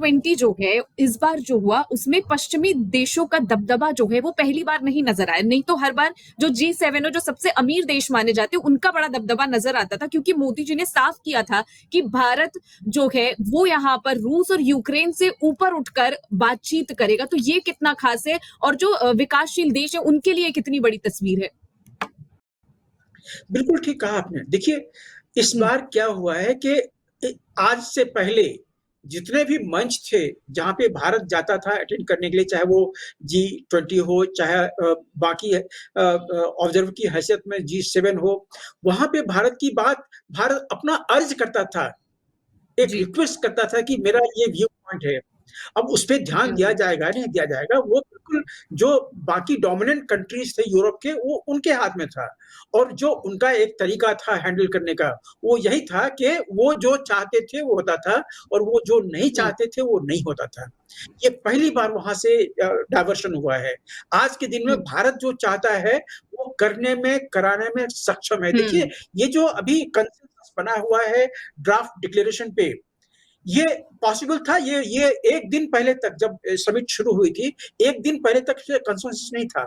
G20 जो है इस बार जो हुआ उसमें पश्चिमी देशों का दबदबा जो है वो पहली बार नहीं नजर आया। नहीं तो हर बार जो G7 और जो सबसे अमीर देश माने जाते हैं उनका बड़ा दबदबा नजर आता था, क्योंकि मोदी जी ने साफ किया था कि भारत जो है वो यहाँ पर रूस और यूक्रेन से ऊपर उठकर बातचीत करेगा। तो ये कितना खास है और जो विकासशील देश है उनके लिए कितनी बड़ी तस्वीर है। बिल्कुल ठीक कहा आपने। देखिए, इस बार क्या हुआ है कि आज से पहले जितने भी मंच थे जहाँ पे भारत जाता था अटेंड करने के लिए, चाहे वो G20 हो, चाहे बाकी ऑब्जर्वर की हैसियत में G7 हो, वहाँ पे भारत अपना अर्ज करता था, एक रिक्वेस्ट करता था कि मेरा ये व्यू पॉइंट है। अब उस पे ध्यान दिया जाएगा नहीं दिया जाएगा, वो बिल्कुल जो बाकी डोमिनेंट कंट्रीज थे यूरोप के, वो उनके हाथ में था। और जो उनका एक तरीका था हैंडल करने का, वो यही था कि वो जो चाहते थे वो होता था और वो जो नहीं चाहते थे वो नहीं होता था। ये पहली बार वहां से डायवर्शन हुआ है। आज के दिन में भारत जो चाहता है वो करने में कराने में सक्षम है। देखिए, ये जो अभी कंसेंसस बना हुआ है ड्राफ्ट डिक्लेरेशन पे, ये पॉसिबल था। ये एक दिन पहले तक, जब समिट शुरू हुई थी, एक दिन पहले तक कंसेंसस नहीं था।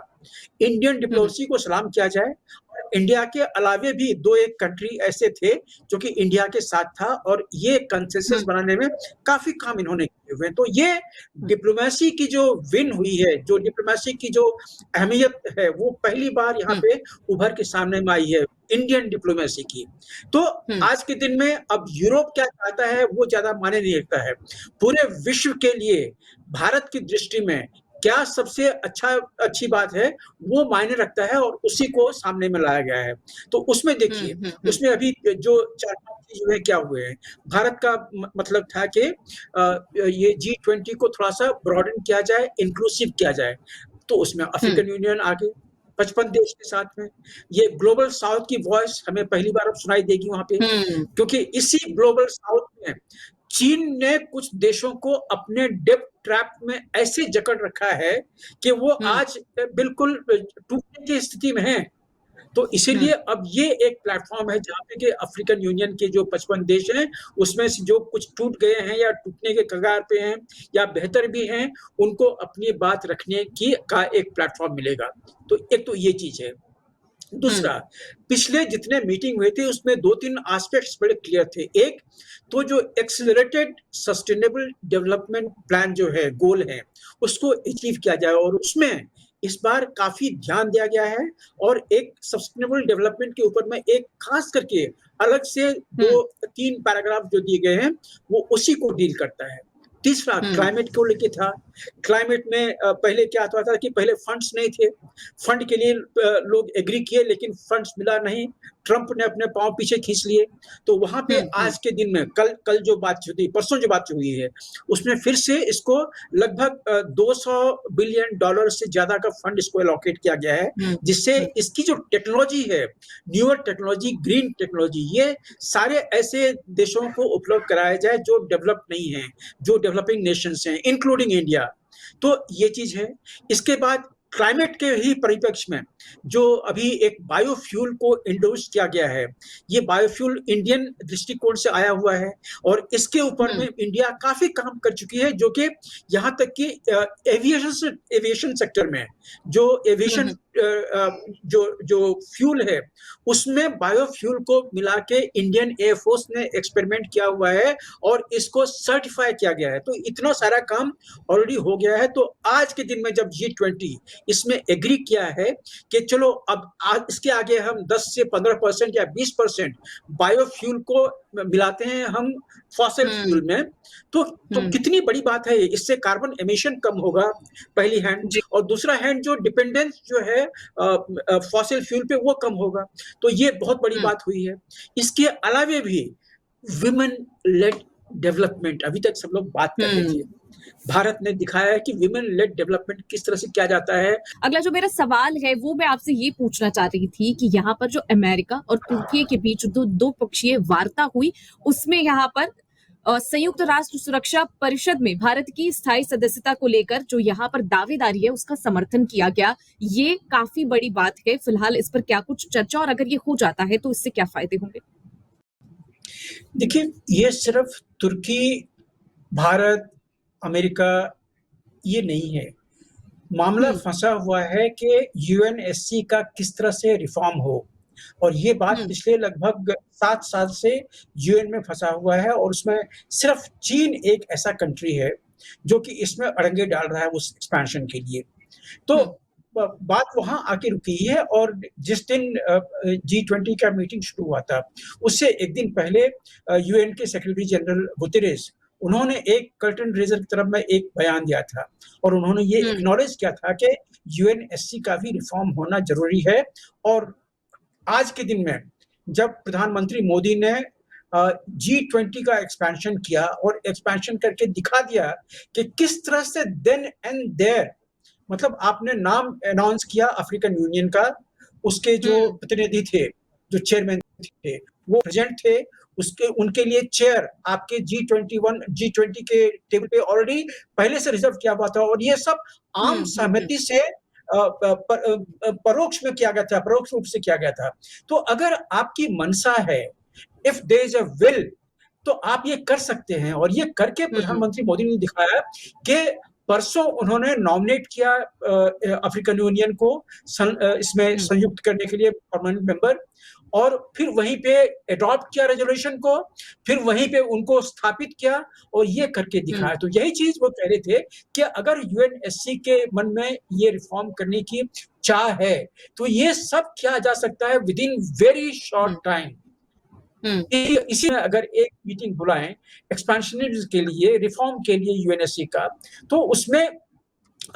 इंडियन डिप्लोमेसी को सलाम किया जाए, और इंडिया के अलावे भी 2-1 कंट्री ऐसे थे जो कि इंडिया के साथ था, और ये कंसेंसस बनाने में काफी काम इन्होंने किए हुए हैं। तो ये डिप्लोमेसी की जो विन हुई है, जो डिप्लोमेसी की जो अहमियत है, वो पहली बार यहाँ पे उभर के सामने में आई है इंडियन डिप्लोमेसी की। तो आज के दिन में अब यूरोप क्या चाहता है वो ज्यादा मायने नहीं रखता है। पूरे विश्व के लिए भारत की दृष्टि में क्या सबसे अच्छी बात है वो मायने रखता है, और उसी को सामने में लाया गया है। तो उसमें देखिए, उसमें अभी जो 4-5 चीजें क्या हुए हैं। भारत का मतलब था कि ये G20 को थोड़ा सा ब्रॉडन किया जाए, इंक्लूसिव किया जाए। तो उसमें अफ्रीकन यूनियन आ गई 55 देश के साथ में। ये ग्लोबल साउथ की वॉइस हमें पहली बार अब सुनाई देगी वहां पे, क्योंकि इसी ग्लोबल साउथ में चीन ने कुछ देशों को अपने डेप्ट ट्रैप में ऐसे जकड़ रखा है कि वो आज बिल्कुल टूटने की स्थिति में है। तो इसीलिए अब ये एक प्लेटफॉर्म है जहाँ पे कि अफ्रीकन यूनियन के जो 55 देश हैं, उसमें से जो कुछ टूट गए हैं या टूटने के कगार पे हैं या बेहतर भी हैं, उनको अपनी बात रखने की का एक प्लेटफॉर्म मिलेगा। तो एक तो ये चीज है। दूसरा, पिछले जितने मीटिंग हुए थे उसमें 2-3 एस्पेक्ट्स बड़े क्लियर थे। एक तो जो एक्सेलरेटेड सस्टेनेबल डेवलपमेंट प्लान जो है, गोल है, उसको अचीव किया जाए, और उसमें इस बार काफी ध्यान दिया गया है। और एक सस्टेनेबल डेवलपमेंट के ऊपर में एक खास करके अलग से 2-3 पैराग्राफ जो दिए गए हैं, वो उसी को डील करता है। तीसरा क्लाइमेट को लेके था। क्लाइमेट में पहले क्या होता था कि पहले फंड्स नहीं थे, फंड के लिए लोग एग्री किए लेकिन फंड्स मिला नहीं, ट्रंप ने अपने पांव पीछे खींच लिए। तो वहां पे आज के दिन में कल जो बात हुई, परसों जो बात हुई है, उसमें फिर से इसको लगभग $200 बिलियन से ज्यादा का फंड इसको एलोकेट किया गया है, जिससे इसकी जो टेक्नोलॉजी है, न्यूअर टेक्नोलॉजी, ग्रीन टेक्नोलॉजी, ये सारे ऐसे देशों को उपलब्ध कराया जाए जो डेवलप नहीं है, जो डेवलपिंग नेशंस हैं, इंक्लूडिंग इंडिया। तो ये चीज है। इसके बाद क्लाइमेट के ही परिप्रेक्ष्य में जो अभी एक बायोफ्यूल को इंट्रोड्यूस किया गया है, ये बायोफ्यूल इंडियन दृष्टिकोण से आया हुआ है, और इसके ऊपर में इंडिया काफी काम कर चुकी है। जो कि यहाँ तक कि एविएशन सेक्टर में जो एविएशन जो फ्यूल है, उसमें बायोफ्यूल को मिला के इंडियन एयरफोर्स ने एक्सपेरिमेंट किया हुआ है और इसको सर्टिफाई किया गया है। तो इतना सारा काम ऑलरेडी हो गया है। तो आज के दिन में जब G20 इसमें एग्री किया है कि चलो अब इसके आगे हम 10 से 15% या 20% बायोफ्यूल को मिलाते हैं हम फॉसिल फ्यूल में, तो कितनी बड़ी बात है। इससे कार्बन एमिशन कम होगा, पहली हैंड, और दूसरा हैंड जो डिपेंडेंस जो है फॉसिल फ्यूल पे वो कम होगा। तो ये बहुत बड़ी बात हुई है। इसके अलावे भी विमेन लेड डेवलपमेंट, अभी तक सब लोग बात कर रहे थे, भारत ने दिखाया है कि विमेन लेड डेवलपमेंट किस तरह से किया जाता है। अगला जो मेरा सवाल है वो मैं आपसे ये पूछना चाह रही थी कि यहाँ पर जो अमेरिका और तुर्की के बीच दो पक्षीय वार्ता हुई, उसमें यहाँ पर संयुक्त राष्ट्र सुरक्षा परिषद में भारत की स्थायी सदस्यता को लेकर जो यहाँ पर दावेदारी है उसका समर्थन किया गया। ये काफी बड़ी बात है। फिलहाल इस पर क्या कुछ चर्चा, और अगर ये हो जाता है तो इससे क्या फायदे होंगे? देखिए, ये सिर्फ तुर्की, भारत अमेरिका ये नहीं है। मामला हम्म फंसा हुआ है कि यूएनएससी का किस तरह से रिफॉर्म हो, और ये बात हम्म पिछले लगभग 7 साल से यूएन में फंसा हुआ है, और उसमें सिर्फ चीन एक ऐसा कंट्री है जो कि इसमें अड़ंगे डाल रहा है उस एक्सपेंशन के लिए। तो हम्म बात वहां आके रुकी है, और जिस दिन G20 का मीटिंग शुरू हुआ था, उससे एक दिन पहले यूएन के सेक्रेटरी जनरल गुतेरेस, उन्होंने एक कर्टन रेजर की तरफ में एक बयान दिया था, और उन्होंने ये हम्म एक्नॉलेज किया था कि यूएनएससी का भी रिफॉर्म होना जरूरी है। और आज के दिन में जब प्रधानमंत्री मोदी ने G20 का एक्सपेंशन किया और एक्सपेंशन करके दिखा दिया कि किस तरह से देन एंड देयर, मतलब आपने नाम अनाउंस किया अफ्रीकन यूनियन का, उसके जो हम्म प्रतिनिधि थे, जो चेयरमैन थे, वो प्रेजेंट थे, उसके उनके लिए चेयर आपके G20 के टेबल पे ऑलरेडी पहले से रिजर्व किया हुआ था, और ये सब आम हम्म सहमति से परोक्ष में किया गया था, परोक्ष रूप से किया गया था। तो अगर आपकी मंशा है, if there is a will, तो आप ये कर सकते हैं, और ये करके प्रधानमंत्री मोदी ने दिखाया कि परसों उन्होंने नॉमिनेट किया अफ्रीकन यूनियन को इसमें हम्म संयुक्त करने के लिए परमानेंट मेंबर, और फिर वहीं पे अडॉप्ट किया रेजोल्यूशन को, फिर वहीं पे उनको स्थापित किया, और ये करके दिखाया। तो यही चीज वो कह रहे थे कि अगर यूएनएससी के मन में ये रिफॉर्म करने की चाह है, तो ये सब किया जा सकता है with in very short time. इसी में अगर एक मीटिंग बुलाएं एक्सपेंशनिज्म के लिए, रिफॉर्म के लिए यूएनएससी का, तो उसमें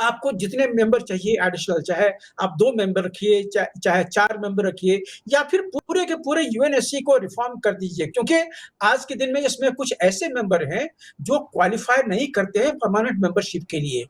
आपको जितने मेंबर चाहिए एडिशनल, चाहे आप 2 मेंबर रखिए, चाहे 4 मेंबर रखिए, या फिर पूरे के पूरे यूएनएससी को रिफॉर्म कर दीजिए, क्योंकि आज के दिन में इसमें कुछ ऐसे मेंबर हैं जो क्वालिफाई नहीं करते हैं परमानेंट मेंबरशिप के लिए,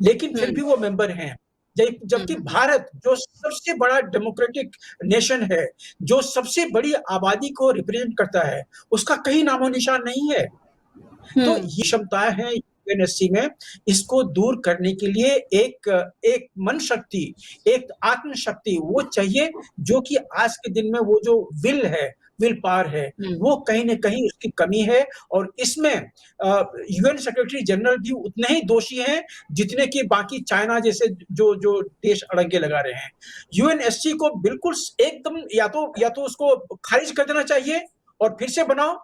लेकिन फिर भी वो मेंबर हैं। जबकि भारत जो सबसे बड़ा डेमोक्रेटिक नेशन है, जो सबसे बड़ी आबादी को रिप्रेजेंट करता है, उसका कहीं नामो निशान नहीं है। तो ये क्षमताएं हैं यूएनएससी में, इसको दूर करने के लिए एक मन शक्ति, एक आत्म शक्ति वो चाहिए, जो कि आज के दिन में वो जो विल है, विल पावर है, वो कहीं न कहीं उसकी कमी है, और इसमें यूएन सेक्रेटरी जनरल भी उतने ही दोषी हैं जितने कि बाकी चाइना जैसे जो देश अड़ंगे लगा रहे हैं। यूएनएससी को बिल्कुल एकदम या तो उसको खारिज कर देना चाहिए और फिर से बनाओ,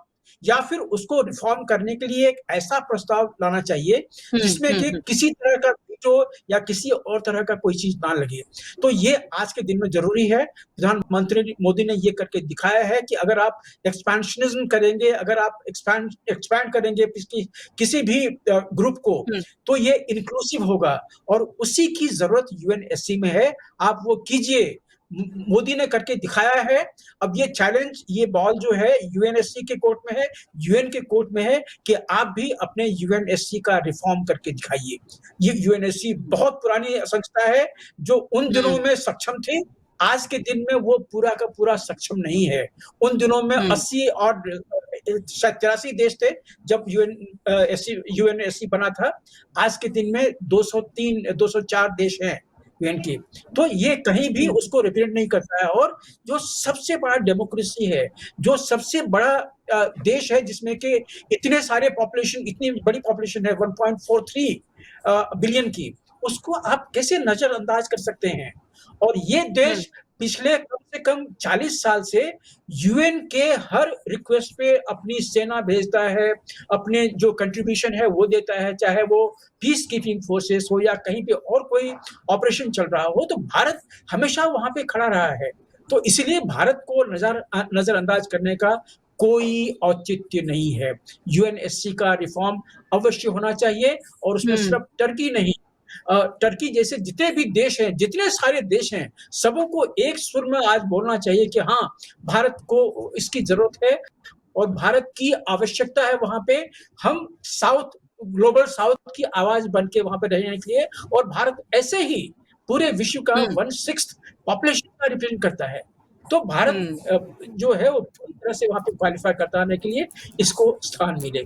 या फिर उसको रिफॉर्म करने के लिए एक ऐसा प्रस्ताव लाना चाहिए जिसमें कि किसी तरह का वीटो या किसी और तरह का कोई चीज ना लगे। तो ये आज के दिन में जरूरी है। प्रधानमंत्री मोदी ने ये करके दिखाया है कि अगर आप एक्सपेंशनिज्म करेंगे, अगर आप एक्सपैंड करेंगे किसी भी ग्रुप को, तो ये इंक्लूसिव होगा, और उसी की जरूरत यूएनएससी में है। आप वो कीजिए, मोदी ने करके दिखाया है। अब ये चैलेंज, ये बॉल जो है यूएनएससी के कोर्ट में है, यूएन के कोर्ट में है, कि आप भी अपने यूएनएससी का रिफॉर्म करके दिखाइए। ये यूएनएससी बहुत पुरानी संस्था है जो उन दिनों में सक्षम थी, आज के दिन में वो पूरा का पूरा सक्षम नहीं है। उन दिनों में 80 और 83 देश थे जब यूएनएससी बना था। आज के दिन में 204 देश हैं यूएन की। तो ये कहीं भी उसको रिप्रेजेंट नहीं करता है। और जो सबसे बड़ा डेमोक्रेसी है, जो सबसे बड़ा देश है जिसमें कि इतने सारे पॉपुलेशन, इतनी बड़ी पॉपुलेशन है 1.43 बिलियन की, उसको आप कैसे नजरअंदाज कर सकते हैं? और ये देश पिछले कम से कम 40 साल से यूएन के हर रिक्वेस्ट पे अपनी सेना भेजता है, अपने जो कंट्रीब्यूशन है वो देता है, चाहे वो पीस कीपिंग फोर्सेस हो या कहीं पे और कोई ऑपरेशन चल रहा हो, तो भारत हमेशा वहां पे खड़ा रहा है। तो इसलिए भारत को नजरअंदाज करने का कोई औचित्य नहीं है। यूएनएससी का रिफॉर्म अवश्य होना चाहिए, और उसमें सिर्फ टर्की नहीं, टर्की जैसे जितने भी देश हैं, जितने सारे देश हैं, सबों को एक सुर में आज बोलना चाहिए कि हाँ, भारत को इसकी जरूरत है और भारत की आवश्यकता है। वहां पे हम ग्लोबल साउथ की आवाज बन के वहां पे रहने के लिए, और भारत ऐसे ही पूरे विश्व का 1/6 पॉपुलेशन का रिप्रेजेंट करता है। तो भारत जो है वो पूरी तरह से वहां पे क्वालिफाई करता आने के लिए इसको स्थान मिले।